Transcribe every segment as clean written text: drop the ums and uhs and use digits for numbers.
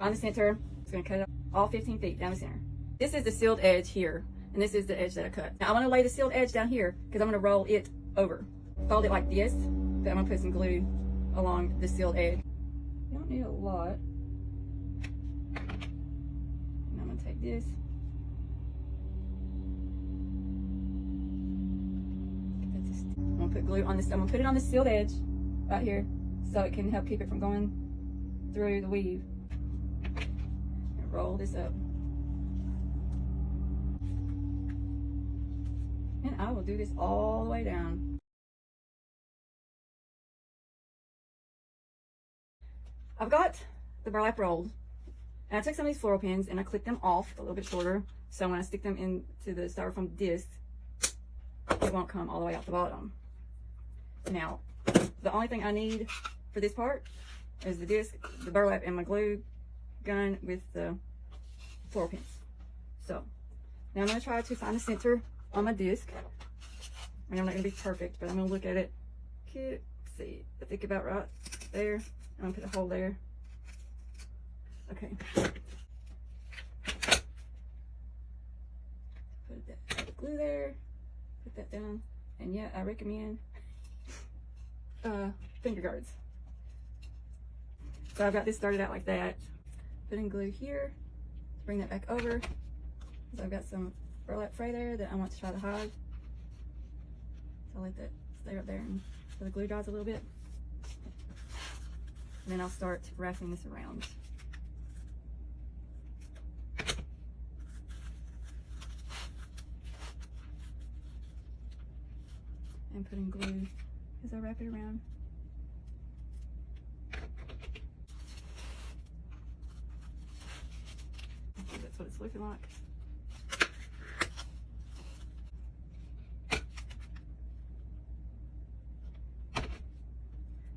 Find the center. It's going to cut it all 15 feet down the center. This is the sealed edge here, and this is the edge that I cut. Now I want to lay the sealed edge down here because I'm going to roll it over. Fold it like this, but I'm going to put some glue along the sealed edge. You don't need a lot. And I'm going to take this. I'm going to put glue on this. I'm going to put it on the sealed edge right here so it can help keep it from going through the weave. And roll this up. And I will do this all the way down. I've got the burlap rolled, and I took some of these floral pins and I clipped them off a little bit shorter, so when I stick them into the styrofoam disc, it won't come all the way out the bottom. Now, the only thing I need for this part is the disc, the burlap, and my glue gun with the floral pins. So, now I'm going to try to find the center on my disc. I mean, I'm not going to be perfect, but I'm going to look at it. Cute. See, I think about right there. I'm going to put a hole there. Okay. Put that glue there. Put that down. And yeah, I recommend finger guards. So I've got this started out like that. Putting glue here. Bring that back over. So I've got some burlap fray there that I want to try to hide. So I'll let that stay up there until the glue dries a little bit. And then I'll start wrapping this around. And putting glue as I wrap it around. That's what it's looking like.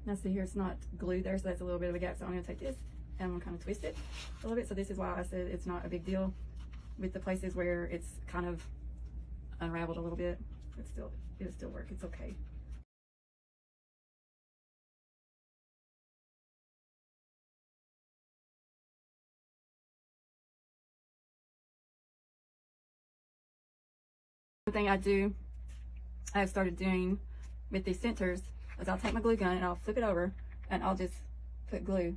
Now see here, it's not glued there, so that's a little bit of a gap. So I'm going to take this and I'm going to kind of twist it a little bit. So this is why I said it's not a big deal with the places where it's kind of unraveled a little bit. It'll still work. It's okay. One thing I've started doing with these centers is I'll take my glue gun and I'll flip it over and I'll just put glue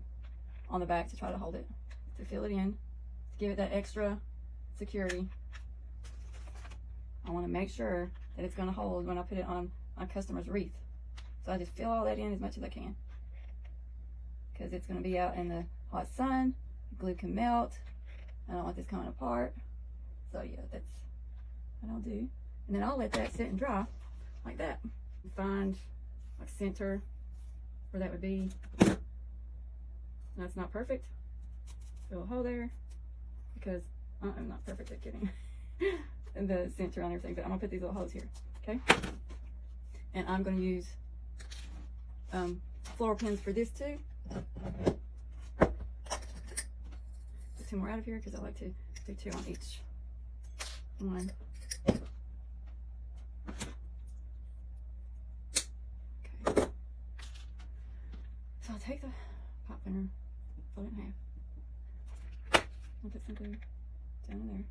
on the back to try to hold it, to fill it in, to give it that extra security. I want to make sure that it's going to hold when I put it on my customer's wreath. So I just fill all that in as much as I can, because it's going to be out in the hot sun. The glue can melt. I don't want this coming apart. So yeah, that's what I'll do. And then I'll let that sit and dry like that. Find like center where that would be. That's not perfect. Fill a hole there because I'm not perfect at getting the center on everything, but I'm gonna put these little holes here, okay? And I'm gonna use floral pins for this too. Put 2 more out of here because I like to do 2 on each one. Okay. So I'll take the pop thinner, fold it in half. I'll put some glue down in there.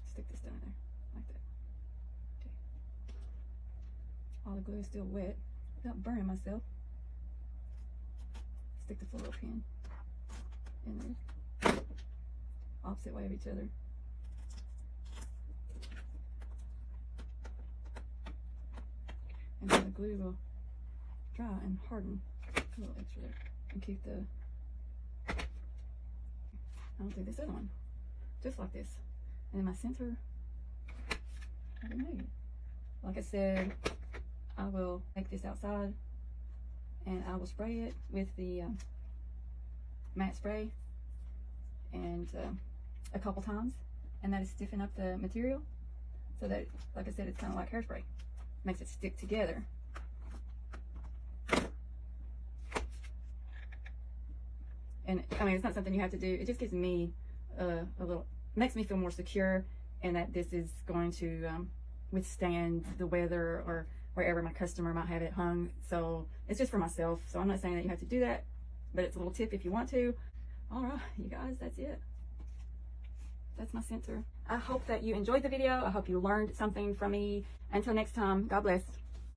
Stick this down in there, like that. Okay. All the glue is still wet without burning myself. Stick the floral pin in there. Opposite way of each other. And then the glue will dry and harden. A little extra there. And keep the... I'll do this other one. Just like this. And in my center, I don't know. Like I said, I will take this outside and I will spray it with the matte spray and a couple times, and that is stiffen up the material so that, like I said, it's kind of like hairspray. Makes it stick together. And I mean, it's not something you have to do. It just gives me a little, makes me feel more secure, and that this is going to withstand the weather or wherever my customer might have it hung. So it's just for myself. So I'm not saying that you have to do that, but it's a little tip if you want to. All right, you guys, that's it. That's my center. I hope that you enjoyed the video. I hope you learned something from me. Until next time, God bless.